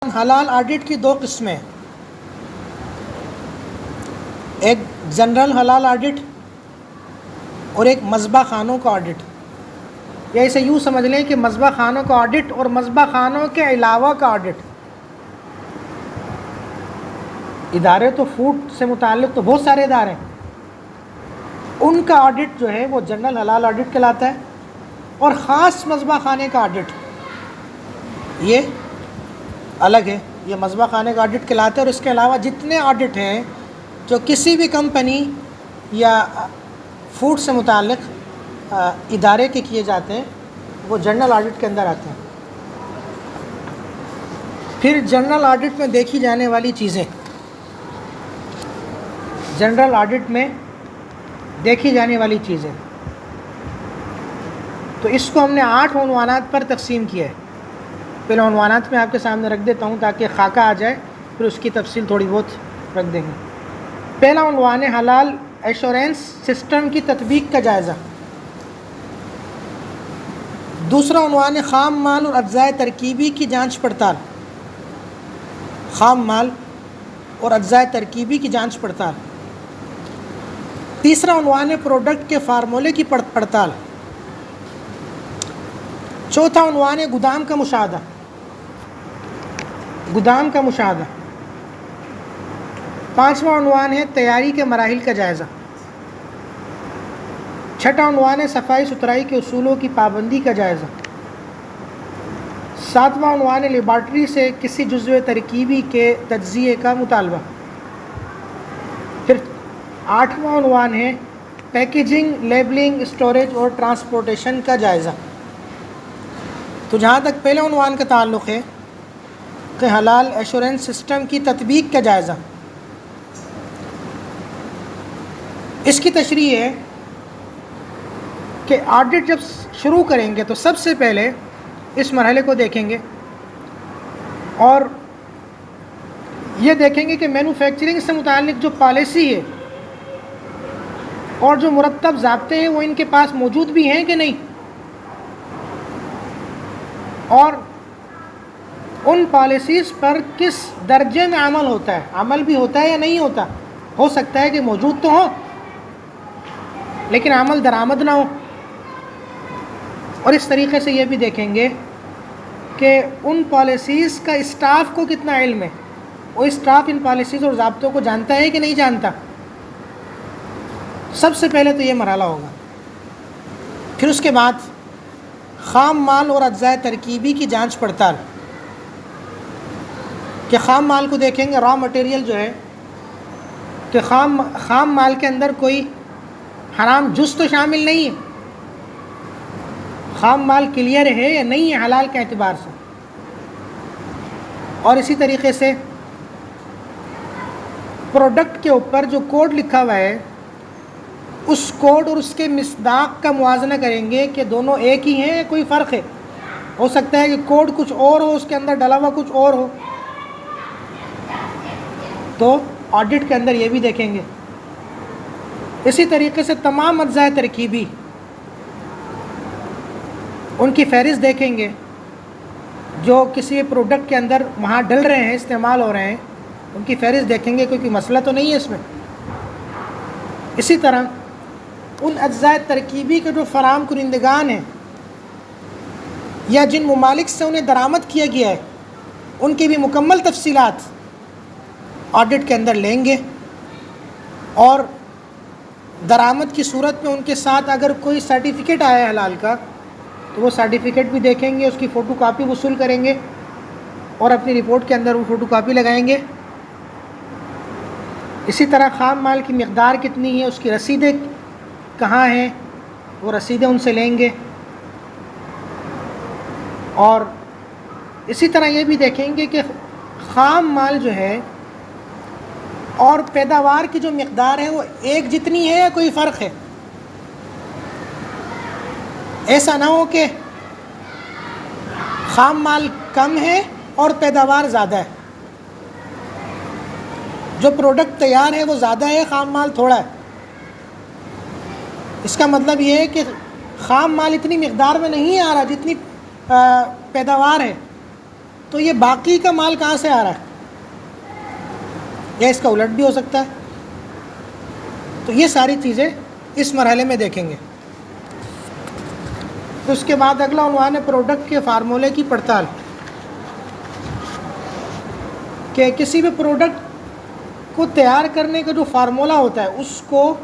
حلال آڈٹ کی دو قسمیں، ایک جنرل حلال آڈٹ اور ایک مذبح خانوں کا آڈٹ، یا اسے یوں سمجھ لیں کہ مذبح خانوں کا آڈٹ اور مذبح خانوں کے علاوہ کا آڈٹ۔ ادارے تو فوڈ سے متعلق تو بہت سارے ادارے ہیں، ان کا آڈٹ جو ہے وہ جنرل حلال آڈٹ کہلاتا ہے، اور خاص مذبح خانے کا آڈٹ یہ الگ ہے، یہ مذبح خانے کا آڈٹ کہلاتا ہے۔ اور اس کے علاوہ جتنے آڈٹ ہیں جو کسی بھی کمپنی یا فوڈ سے متعلق ادارے کے کیے جاتے ہیں وہ جنرل آڈٹ کے اندر آتے ہیں۔ پھر جنرل آڈٹ میں دیکھی جانے والی چیزیں، جنرل آڈٹ میں دیکھی جانے والی چیزیں، تو اس کو ہم نے 8 عنوانات پر تقسیم کیا ہے۔ پہلے عنوانات میں آپ کے سامنے رکھ دیتا ہوں تاکہ خاکہ آ جائے، پھر اس کی تفصیل تھوڑی بہت رکھ دیں گے۔ پہلا عنوان ہے حلال ایشورنس سسٹم کی تطبیق کا جائزہ۔ دوسرا عنوان ہے خام مال اور اجزاء ترکیبی کی جانچ پڑتال، خام مال اور اجزاء ترکیبی کی جانچ پڑتال۔ تیسرا عنوان ہے پروڈکٹ کے فارمولے کی پڑتال۔ چوتھا عنوان ہے گودام کا مشاہدہ، گودام کا مشاہدہ۔ پانچواں عنوان ہے تیاری کے مراحل کا جائزہ۔ چھٹا عنوان ہے صفائی ستھرائی کے اصولوں کی پابندی کا جائزہ۔ ساتواں عنوان ہے لیبارٹری سے کسی جزو ترکیبی کے تجزیے کا مطالبہ۔ پھر 8واں عنوان ہے پیکیجنگ، لیبلنگ، اسٹوریج اور ٹرانسپورٹیشن کا جائزہ۔ تو جہاں تک پہلے عنوان کا تعلق ہے کہ حلال ایشورنس سسٹم کی تطبیق کا جائزہ، اس کی تشریح ہے کہ آڈٹ جب شروع کریں گے تو سب سے پہلے اس مرحلے کو دیکھیں گے اور یہ دیکھیں گے کہ مینوفیکچرنگ سے متعلق جو پالیسی ہے اور جو مرتب ضابطے ہیں وہ ان کے پاس موجود بھی ہیں کہ نہیں، اور ان پالیسیز پر کس درجے میں عمل ہوتا ہے، عمل بھی ہوتا ہے یا نہیں ہوتا۔ ہو سکتا ہے کہ موجود تو ہو لیکن عمل درآمد نہ ہو۔ اور اس طریقے سے یہ بھی دیکھیں گے کہ ان پالیسیز کا اسٹاف کو کتنا علم ہے، وہ اسٹاف ان پالیسیز اور ضابطوں کو جانتا ہے کہ نہیں جانتا۔ سب سے پہلے تو یہ مرحلہ ہوگا۔ پھر اس کے بعد خام مال اور اجزاء ترکیبی کی جانچ پڑتال، کہ خام مال کو دیکھیں گے، را مٹیریل جو ہے کہ خام مال کے اندر کوئی حرام جز تو شامل نہیں ہے، خام مال کلیئر ہے یا نہیں ہے حلال کے اعتبار سے۔ اور اسی طریقے سے پروڈکٹ کے اوپر جو کوڈ لکھا ہوا ہے اس کوڈ اور اس کے مصداق کا موازنہ کریں گے کہ دونوں ایک ہی ہیں یا کوئی فرق ہے۔ ہو سکتا ہے کہ کوڈ کچھ اور ہو، اس کے اندر ڈلا ہوا کچھ اور ہو، تو آڈٹ کے اندر یہ بھی دیکھیں گے۔ اسی طریقے سے تمام اجزاء ترکیبی ان کی فہرست دیکھیں گے جو کسی پروڈکٹ کے اندر وہاں ڈل رہے ہیں، استعمال ہو رہے ہیں، ان کی فہرست دیکھیں گے، کوئی مسئلہ تو نہیں ہے اس میں۔ اسی طرح ان اجزاء ترکیبی کے جو فراہم کنندگان ہیں یا جن ممالک سے انہیں درآمد کیا گیا ہے ان کی بھی مکمل تفصیلات آڈٹ کے اندر لیں گے، اور درآمد کی صورت میں ان کے ساتھ اگر کوئی سرٹیفکیٹ آیا ہے حلال کا تو وہ سرٹیفکیٹ بھی دیکھیں گے، اس کی فوٹو کاپی وصول کریں گے اور اپنی رپورٹ کے اندر وہ فوٹو کاپی لگائیں گے۔ اسی طرح خام مال کی مقدار کتنی ہے، اس کی رسیدیں کہاں ہیں، وہ رسیدیں ان سے لیں گے۔ اور اسی طرح یہ بھی دیکھیں گے کہ خام مال جو ہے اور پیداوار کی جو مقدار ہے وہ ایک جتنی ہے یا کوئی فرق ہے۔ ایسا نہ ہو کہ خام مال کم ہے اور پیداوار زیادہ ہے، جو پروڈکٹ تیار ہے وہ زیادہ ہے، خام مال تھوڑا ہے۔ اس کا مطلب یہ ہے کہ خام مال اتنی مقدار میں نہیں آ رہا جتنی پیداوار ہے، تو یہ باقی کا مال کہاں سے آ رہا ہے؟ یا اس کا الٹ بھی ہو سکتا ہے. تو یہ ساری چیزیں اس مرحلے میں دیکھیں گے. تو اس کے بعد اگلا عنوان ہے پروڈکٹ کے فارمولے کی پڑتال. کہ کسی بھی پروڈکٹ کو تیار کرنے کا جو فارمولہ ہوتا ہے اس کو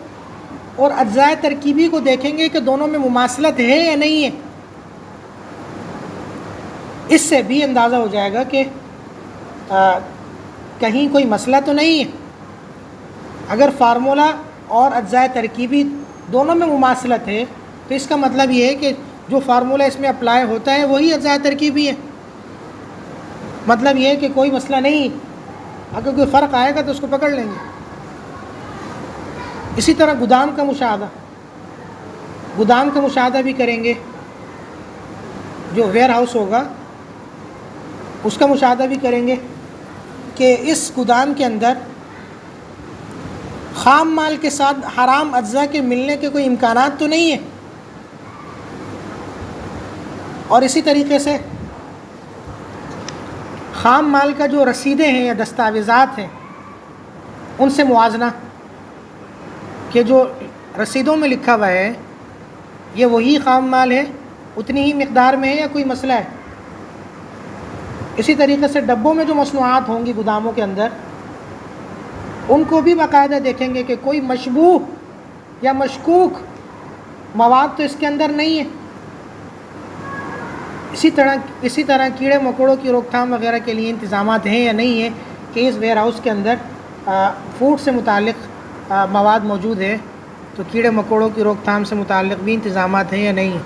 اور اجزاء ترکیبی کو دیکھیں گے کہ دونوں میں مماثلت ہے یا نہیں ہے. اس سے بھی اندازہ ہو جائے گا کہ کہیں کوئی مسئلہ تو نہیں ہے. اگر فارمولہ اور اجزاء ترکیبی دونوں میں مماثلت ہے تو اس کا مطلب یہ ہے کہ جو فارمولہ اس میں اپلائی ہوتا ہے وہی اجزاء ترکیبی ہے. مطلب یہ ہے کہ کوئی مسئلہ نہیں، اگر کوئی فرق آئے گا تو اس کو پکڑ لیں گے. اسی طرح گودام کا مشاہدہ بھی کریں گے. جو ویئر ہاؤس ہوگا اس کا مشاہدہ بھی کریں گے کہ اس گودام کے اندر خام مال کے ساتھ حرام اجزاء کے ملنے کے کوئی امکانات تو نہیں ہیں. اور اسی طریقے سے خام مال کا جو رسیدیں ہیں یا دستاویزات ہیں ان سے موازنہ، کہ جو رسیدوں میں لکھا ہوا ہے یہ وہی خام مال ہے، اتنی ہی مقدار میں ہے یا کوئی مسئلہ ہے. اسی طریقے سے ڈبوں میں جو مصنوعات ہوں گی گوداموں کے اندر ان کو بھی باقاعدہ دیکھیں گے کہ کوئی مشبوہ یا مشکوک مواد تو اس کے اندر نہیں ہے. اسی طرح کیڑے مکوڑوں کی روک تھام وغیرہ کے لیے انتظامات ہیں یا نہیں ہیں کہ اس ویئر ہاؤس کے اندر فوڈ سے متعلق مواد موجود ہے تو کیڑے مکوڑوں کی روک تھام سے متعلق بھی انتظامات ہیں یا نہیں ہیں.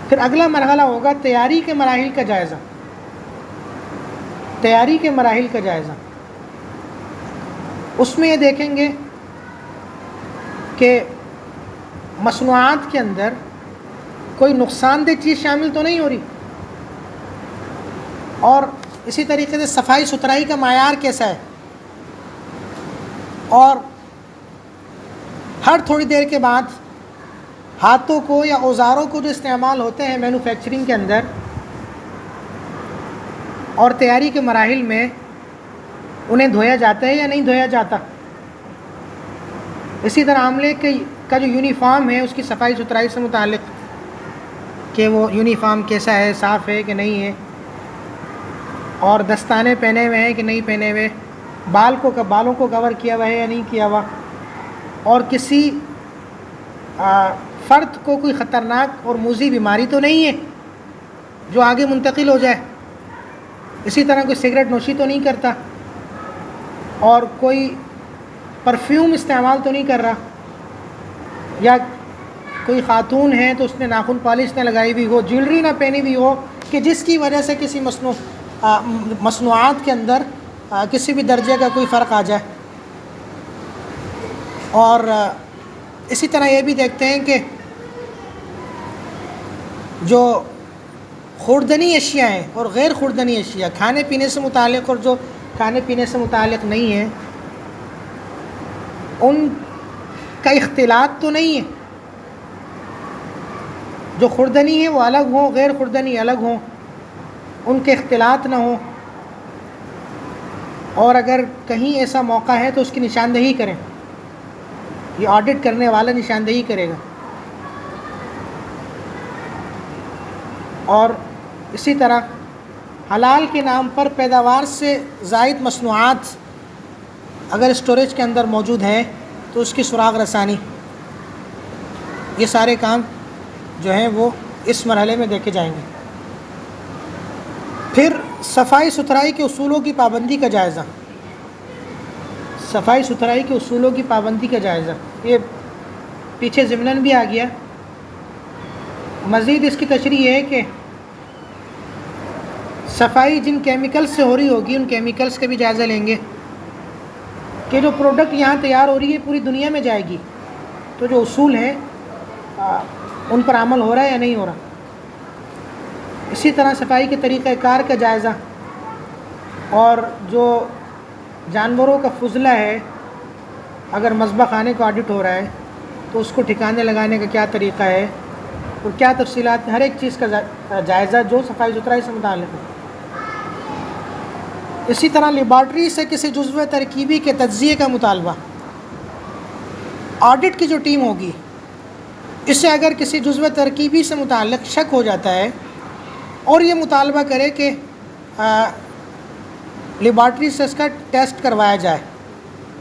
پھر اگلا مرحلہ ہوگا تیاری کے مراحل کا جائزہ. اس میں یہ دیکھیں گے کہ مصنوعات کے اندر کوئی نقصان دہ چیز شامل تو نہیں ہو رہی، اور اسی طریقے سے صفائی ستھرائی کا معیار کیسا ہے، اور ہر تھوڑی دیر کے بعد ہاتھوں کو یا اوزاروں کو جو استعمال ہوتے ہیں مینوفیکچرنگ کے اندر اور تیاری کے مراحل میں انہیں دھویا جاتا ہے یا نہیں دھویا جاتا. اسی طرح عاملے کا جو یونیفارم ہے اس کی صفائی ستھرائی سے متعلق کہ وہ یونیفارم کیسا ہے، صاف ہے کہ نہیں ہے، اور دستانے پہنے ہوئے ہیں کہ نہیں پہنے ہوئے، بالوں کو کور کیا ہوا ہے یا نہیں کیا ہوا، اور کسی فرد کو کوئی خطرناک اور موذی بیماری تو نہیں ہے جو آگے منتقل ہو جائے. اسی طرح کوئی سگریٹ نوشی تو نہیں کرتا، اور کوئی پرفیوم استعمال تو نہیں کر رہا، یا کوئی خاتون ہے تو اس نے ناخن پالش نہ لگائی ہوئی ہو، جیولری نہ پہنی ہوئی ہو کہ جس کی وجہ سے کسی مصنوعات کے اندر کسی بھی درجے کا کوئی فرق آ جائے. اور اسی طرح یہ بھی دیکھتے ہیں کہ جو خوردنی اشیاء ہیں اور غیر خوردنی اشیاء، کھانے پینے سے متعلق اور جو کھانے پینے سے متعلق نہیں ہیں، ان کا اختلاط تو نہیں ہے. جو خوردنی ہے وہ الگ ہوں، غیر خوردنی الگ ہوں، ان کے اختلاط نہ ہوں. اور اگر کہیں ایسا موقع ہے تو اس کی نشاندہی کریں، یہ آڈٹ کرنے والا نشاندہی کرے گا. اور اسی طرح حلال کے نام پر پیداوار سے زائد مصنوعات اگر اسٹوریج کے اندر موجود ہیں تو اس کی سراغ رسانی، یہ سارے کام جو ہیں وہ اس مرحلے میں دیکھے جائیں گے. پھر صفائی ستھرائی کے اصولوں کی پابندی کا جائزہ، یہ پیچھے ضمناً بھی آ گیا. مزید اس کی تشریح ہے کہ صفائی جن کیمیکلز سے ہو رہی ہوگی ان کیمیکلز کا بھی جائزہ لیں گے کہ جو پروڈکٹ یہاں تیار ہو رہی ہے پوری دنیا میں جائے گی تو جو اصول ہیں ان پر عمل ہو رہا ہے یا نہیں ہو رہا. اسی طرح صفائی کے طریقہ کار کا جائزہ، اور جو جانوروں کا فضلہ ہے اگر مذبح خانے کو آڈٹ ہو رہا ہے تو اس کو ٹھکانے لگانے کا کیا طریقہ ہے، اور کیا تفصیلات، ہر ایک چیز کا جائزہ جو صفائی ستھرائی سے متعلق ہے۔ اسی طرح لیبارٹری سے کسی جزو ترکیبی کے تجزیے کا مطالبہ، آڈٹ کی جو ٹیم ہوگی اس سے اگر کسی جزو ترکیبی سے متعلق شک ہو جاتا ہے اور یہ مطالبہ کرے کہ لیبارٹری سے اس کا ٹیسٹ کروایا جائے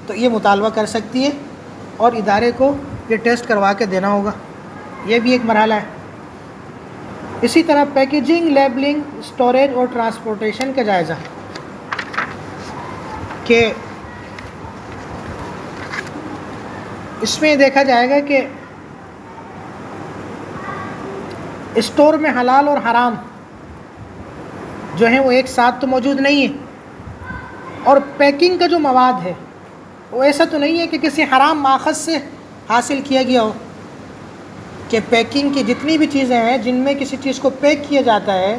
تو یہ مطالبہ کر سکتی ہے اور ادارے کو یہ ٹیسٹ کروا کے دینا ہوگا، یہ بھی ایک مرحلہ ہے۔ اسی طرح پیکیجنگ، لیبلنگ، اسٹوریج اور ٹرانسپورٹیشن کا جائزہ، کہ اس میں دیکھا جائے گا کہ اسٹور میں حلال اور حرام جو ہیں وہ ایک ساتھ تو موجود نہیں ہیں، اور پیکنگ کا جو مواد ہے وہ ایسا تو نہیں ہے کہ کسی حرام ماخذ سے حاصل کیا گیا ہو، کہ پیکنگ کی جتنی بھی چیزیں ہیں جن میں کسی چیز کو پیک کیا جاتا ہے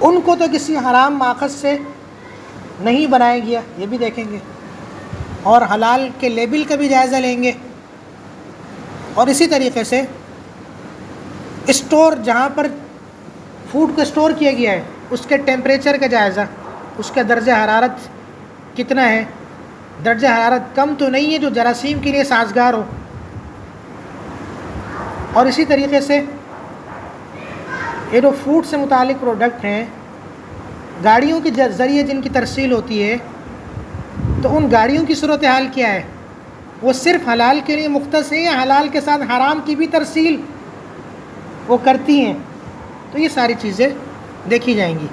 ان کو تو کسی حرام ماخذ سے نہیں بنایا گیا، یہ بھی دیکھیں گے، اور حلال کے لیبل کا بھی جائزہ لیں گے۔ اور اسی طریقے سے اسٹور، جہاں پر فوڈ کو اسٹور کیا گیا ہے اس کے ٹیمپریچر کا جائزہ، اس کا درجہ حرارت کتنا ہے، درجہ حرارت کم تو نہیں ہے جو جراثیم کے لیے سازگار ہو۔ اور اسی طریقے سے یہ جو فوڈ سے متعلق پروڈکٹ ہیں، گاڑیوں کے ذریعے جن کی ترسیل ہوتی ہے، تو ان گاڑیوں کی صورتحال کیا ہے، وہ صرف حلال کے لیے مختص ہیں یا حلال کے ساتھ حرام کی بھی ترسیل وہ کرتی ہیں، تو یہ ساری چیزیں دیکھی جائیں گی۔